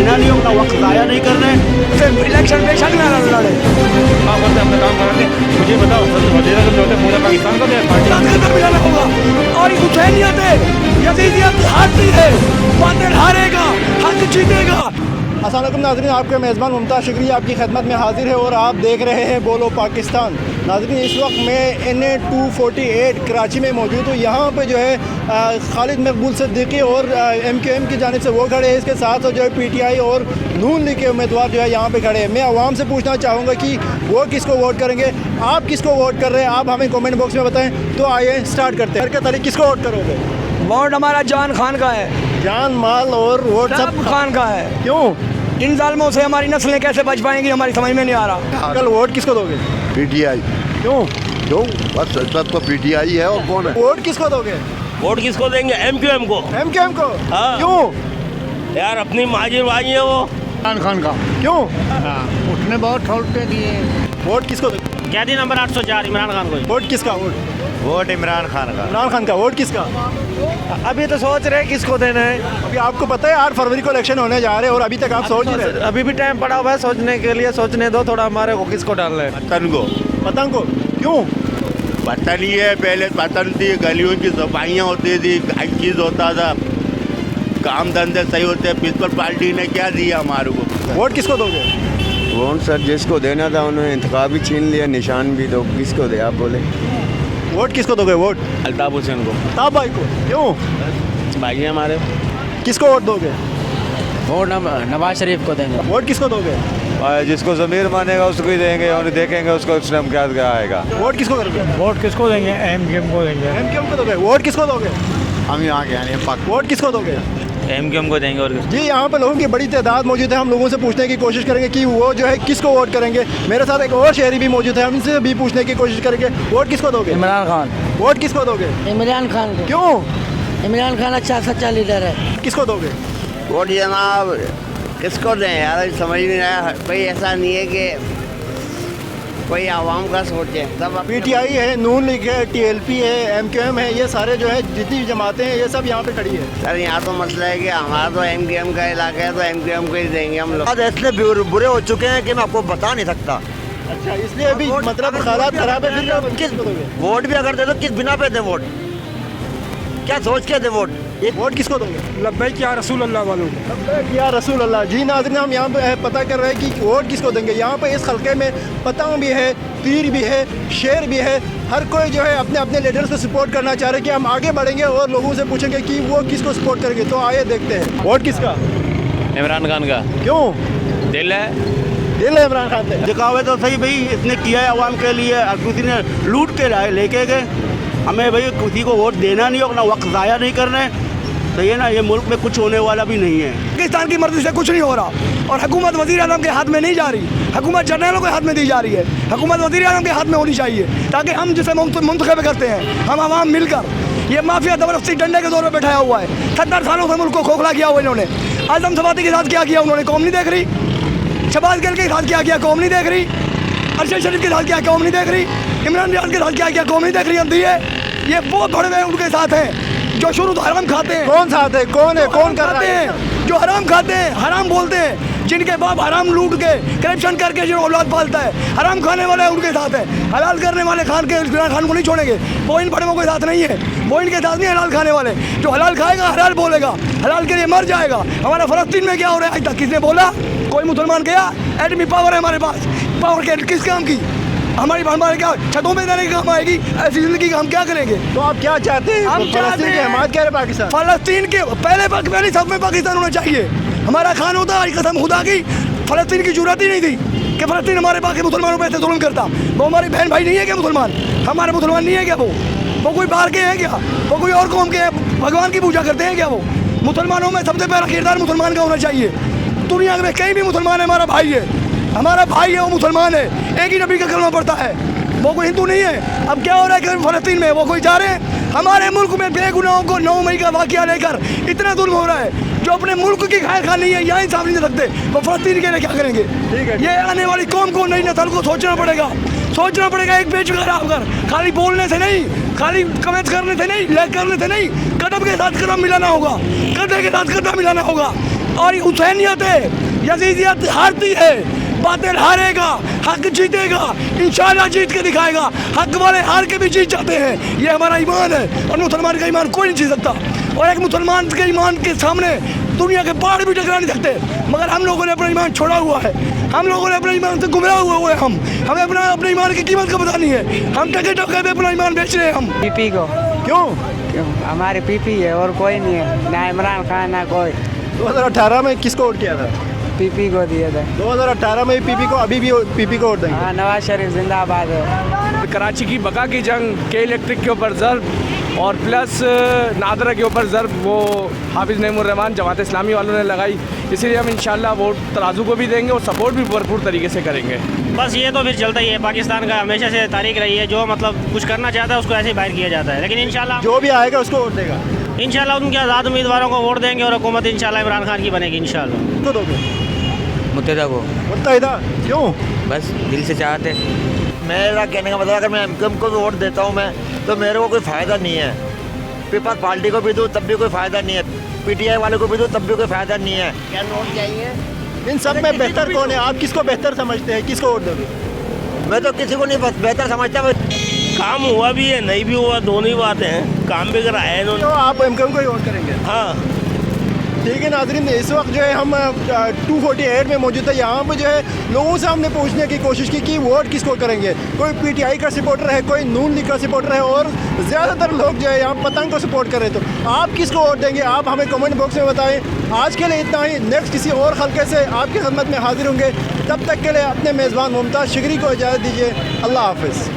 देना नहीं, अपना वक्त ज़ाया नहीं करना है, फिर इलेक्शन बेशक ना लड़े। आप बस अपना काम करेंगे। मुझे बताओ वज़ीर आज़म जो होते हैं पूरे पाकिस्तान को पार्टी मिलाना होगा और हुसैनियत है, यजीदियत हारती है, बातिल हारेगा, हक जीतेगा। अस्सलाम वालेकुम नाज़रीन, आपके मेज़बान मुमताज़ शुक्री आपकी खिदमत में हाजिर है और आप देख रहे हैं बोलो पाकिस्तान। नाज़रीन, इस वक्त मैं NA 248 कराची में मौजूद हूँ। यहाँ पे जो है खालिद मकबूल सिद्दीकी और MQM की जानिब से वो खड़े हैं, इसके साथ जो है PTI और नून लीग के उम्मीदवार जो है यहाँ पे खड़े हैं। मैं आवाम से पूछना चाहूँगा कि वो किसको वोट करेंगे, आप किसको वोट कर रहे हैं, आप हमें कमेंट बॉक्स में बताएँ। तो आइए स्टार्ट करते हैं। हरकत अली, किसको वोट करोगे? वोट हमारा जान खान का है, जान माल और वोट सब खान का है। क्यों? इन जालिमों से हमारी नस्लें कैसे बच पाएंगी, हमारी समझ में नहीं आ रहा। कल वोट किसको दोगे? PTI। क्यों? बस सब तो PTI है और कौन है? वोट किसको दोगे? वोट किसको देंगे? MQM को। MQM को? हाँ। क्यों? यार अपनी माजिर भाई है वो। इमरान खान का। क्यों? उसने बहुत ठोके दिए। वोट किसको दोगे? कैदी नंबर 804 इमरान खान को। वोट किसका? वोट इमरान खान का। इमरान खान का। वोट किसका? अभी तो सोच रहे हैं किसको देना है। अभी आपको पता है 8 फरवरी को इलेक्शन होने जा रहे हैं और अभी तक आप सोच ही रहे हैं। अभी भी टाइम पड़ा हुआ है सोचने के लिए, सोचने दो थोड़ा हमारे को किसको डालना है। पतन को। पतंग को? क्यों? पतन ही है, पहले पतन थी, गलियों की सफाइयाँ होती थी, हर चीज़ होता था, काम धंधे सही होते। पीपल पार्टी ने क्या दिया हमारे को? वोट किसको दोगे? वोट सर जिसको देना था उन्होंने इंतखाब भी छीन लिया, निशान भी। दो किसको दे आप बोले? वोट किसको दोगे? वोट अल्ताफ हुसैन को। ताब भाई को? क्यों? भाई है हमारे। किसको वोट दोगे? वोट नवाज शरीफ को देंगे। वोट किसको दोगे? जिसको ज़मीर मानेगा उसको ही देंगे और देखेंगे उसको इस्लाम क्या आएगा। वोट किसको करोगे? वोट किसको देंगे? MQM को देंगे। MQM को दोगे? वोट किसको दोगे? हम यहाँ के हैं पक। वोट किसको दोगे? MQM को देंगे। और जी, यहाँ पे लोगों की बड़ी तादाद मौजूद है। हम लोगों से पूछने की कोशिश करेंगे कि वो जो है किसको वोट करेंगे। मेरे साथ एक और शहरी भी मौजूद है, हम इनसे भी पूछने की कोशिश करेंगे। वोट किसको दोगे? इमरान खान। वोट किसको दोगे? इमरान खान को। क्यों? इमरान खान अच्छा सच्चा लीडर है। किसको दोगे? वोट जनाब किसको दें यार, समझ नहीं आया। भाई ऐसा नहीं है कि कोई आवाम का सोचे, सब PTI है, नून लीग है, TLP है, MQM है, ये सारे जो है जितनी जमातें हैं ये सब यहाँ पे खड़ी है। सर यहाँ तो मसला है कि हमारा तो MQM का इलाका है, तो MQM को ही देंगे हम लोग। इतने बुरे हो चुके हैं कि मैं आपको बता नहीं सकता। अच्छा, इसलिए अभी मतलब हालात खराब है, फिर किसको दोगे? वोट भी अगर दे दो किस बिना पे दे वोट, क्या सोच के दे वोट? वोट किसको दोगे? लब्बैक या रसूल अल्लाह वालों। या रसूल अल्लाह। जी नाज़रीन, हम यहाँ पे पता कर रहे हैं कि वोट किसको देंगे। यहाँ पे इस हल्के में पतंग भी है, तीर भी है, शेर भी है। हर कोई जो है अपने अपने लीडर्स को सपोर्ट करना चाह रहे हैं कि हम आगे बढ़ेंगे और लोगों से पूछेंगे कि वो किसको सपोर्ट करेंगे। तो आइए देखते हैं। वोट किसका? इमरान खान का। क्यों? दिल है। दिल है इमरान खान से। दिखावे तो सही भाई, इसने किया है आवाम के लिए, किसी ने लूट के लाए लेके गए। हमें भाई किसी को वोट देना नहीं, अपना वक्त ज़ाया नहीं करना है, सही है ना। ये मुल्क में कुछ होने वाला भी नहीं है। पाकिस्तान की मर्जी से कुछ नहीं हो रहा और हुकूमत वज़ीर आज़म के हाथ में नहीं जा रही, हुकूमत जनरलों के हाथ में दी जा रही है। हुकूमत वज़ीर आज़म के हाथ में होनी चाहिए ताकि हम जिसे मुंतखब करते हैं, हम आवाम मिलकर। ये माफिया ज़बरदस्ती डंडे के दौर पर बैठाया हुआ है। 70 सालों से मुल्क को खोखला किया हुआ इन्होंने। आज़म सवाती के साथ क्या किया उन्होंने, कौम नहीं देख रही। शहबाज गिल के साथ क्या किया, कौम नहीं देख रही। अरशद शरीफ के साथ क्या, कौम नहीं देख रही। इमरान रियाज के साथ क्या किया, कौम नहीं देख रही। हम दिए ये वो भड़े हुए उनके साथ हैं जो शुरू तो हराम खाते हैं। कौन साथ है? कौन है? कौन कर रहा हैं जो हराम खाते हैं, हराम बोलते हैं, जिनके बाप हराम लूट के करप्शन करके जो औलाद पालता है, हराम खाने वाले उनके साथ है। हलाल करने वाले खान को नहीं छोड़ेंगे। वो इन बड़ों के साथ नहीं है, वो इनके साथ नहीं। हलाल खाने वाले जो हलाल खाएगा हलाल बोलेगा, हलाल के लिए मर जाएगा। हमारा फ़लस्तीन में क्या हो रहा है आज तक किसने बोला? कोई मुसलमान गया? एटमी पावर है हमारे पास, पावर के किस काम की? हमारे क्या छतों में देने के काम आएगी? ऐसी जिंदगी का हम क्या करेंगे? तो आप क्या चाहते हैं? हम फ़लस्तीन की हिमायत कह रहे पाकिस्तान? फ़लस्तीन के पहले सब में पाकिस्तान होना चाहिए। हमारा खान होता है, कसम खुदा की फ़लस्तीन की जरूरत ही नहीं थी कि फ़लस्तीन हमारे बाकी मुसलमानों पर ऐसे जुल्म करता। वो हमारी बहन भाई नहीं है क्या मुसलमान? हमारे मुसलमान नहीं है क्या? वो कोई बाहर के हैं क्या? वो कोई और कौम के हैं? भगवान की पूजा करते हैं क्या? वो मुसलमानों में सबसे पहला किरदार मुसलमान का होना चाहिए। दुनिया में कहीं भी मुसलमान है, हमारा भाई है, हमारा भाई है, वो मुसलमान है, एक ही नबी का कलमा पढ़ता है, वो कोई हिंदू नहीं है। अब क्या हो रहा है कि फ़लस्तीन में वो कोई जा रहे हैं? हमारे मुल्क में बेगुनाहों को 9 मई का वाक़या लेकर इतना जुल्म हो रहा है। जो अपने मुल्क की खैर खानी है यहाँ इंसाफ नहीं दे सकते, वो फ़लस्तीन के लिए क्या करेंगे? ठीक है। ये आने वाली कौम को, नई नस्ल को सोचना पड़ेगा। एक पेज कर खाली बोलने से नहीं, खाली कमेंट करने से नहीं, लाइक करने से नहीं, कदम के साथ कदम मिलाना होगा, कदम के साथ कदम मिलाना होगा। और हुसैनियत है, यजीदियत हारती है, बातिल हारेगा, हक जीतेगा, इंशाअल्लाह जीत के दिखाएगा। हक वाले हार के भी जीत जाते हैं, ये हमारा ईमान है और मुसलमान का ईमान कोई नहीं जीत सकता। और एक मुसलमान के ईमान के सामने दुनिया के पहाड़ भी टकरा नहीं सकते। मगर हम लोगों ने अपना ईमान छोड़ा हुआ है, हम लोगों ने अपने ईमान से गुमराह हुए हैं। हमें अपने ईमान की कीमत का पता नहीं है, हम टके टके पे अपना ईमान बेच रहे हैं। हम पीपी को क्यों? हमारे पीपी है और कोई नहीं है, ना इमरान खान ना कोई। 2018 में किसको वोट किया था? पीपी को दिए थे। 2018 में पीपी को, अभी भी पीपी को वोट देंगे? हाँ, नवाज शरीफ जिंदाबाद है। कराची की बका की जंग, के इलेक्ट्रिक के ऊपर ज़र्ब और प्लस नादरा के ऊपर ज़र्ब वो हाफिज़ नईमुर्रहमान जमात इस्लामी वालों ने लगाई। इसीलिए हम इंशाल्लाह वोट तराजू को भी देंगे और सपोर्ट भी भरपूर तरीके से करेंगे। बस ये तो फिर चलता ही है, पाकिस्तान का हमेशा से तारीख रही है, जो मतलब कुछ करना चाहता है उसको ऐसे ही बाहर किया जाता है। लेकिन इंशाल्लाह जो भी आएगा उसको वोट देगा। इंशाल्लाह उनके आज़ाद उम्मीदवारों को वोट देंगे और हुकूमत इंशाल्लाह इमरान खान की बनेगी इंशाल्लाह। तो दोगे मुत्तहिदा को मुत्तहिदा? क्यों? बस दिल से चाहते। मेरा कहने का मतलब अगर मैं एमक्यूएम को भी वोट देता हूँ मैं, तो मेरे को कोई फ़ायदा नहीं है। पीपल्स पार्टी को भी दूँ तब भी कोई फ़ायदा नहीं है, पीटीआई वाले को भी दूँ तब भी कोई फ़ायदा नहीं है। क्या नोट चाहिए? इन सब में बेहतर कौन है? आप किसको बेहतर समझते हैं, किसको वोट दोगे? मैं तो किसी को नहीं बेहतर समझता। काम हुआ भी है, नहीं भी हुआ, दोनों ही बातें हैं। काम भी कराया है इन्होंने। तो आप एमक्यूएम को ही वोट करेंगे? हाँ ठीक है नाज़रीन, इस वक्त जो है हम 248 में मौजूद है। यहाँ पे जो है लोगों से हमने पूछने की कोशिश की कि वोट किसको करेंगे। कोई पीटीआई का सपोर्टर है, कोई नून लीग का सपोर्टर है और ज़्यादातर लोग जो है यहाँ पतंग को सपोर्ट कर रहे हैं। तो आप किसको वोट देंगे? आप हमें कमेंट बॉक्स में बताएं। आज के लिए इतना ही, नेक्स्ट किसी और हल्के से आपकी खिदमत में हाजिर होंगे। तब तक के लिए अपने मेज़बान मुमताज़ शिगरी को इजाज़त दीजिए। अल्लाह हाफ़िज़।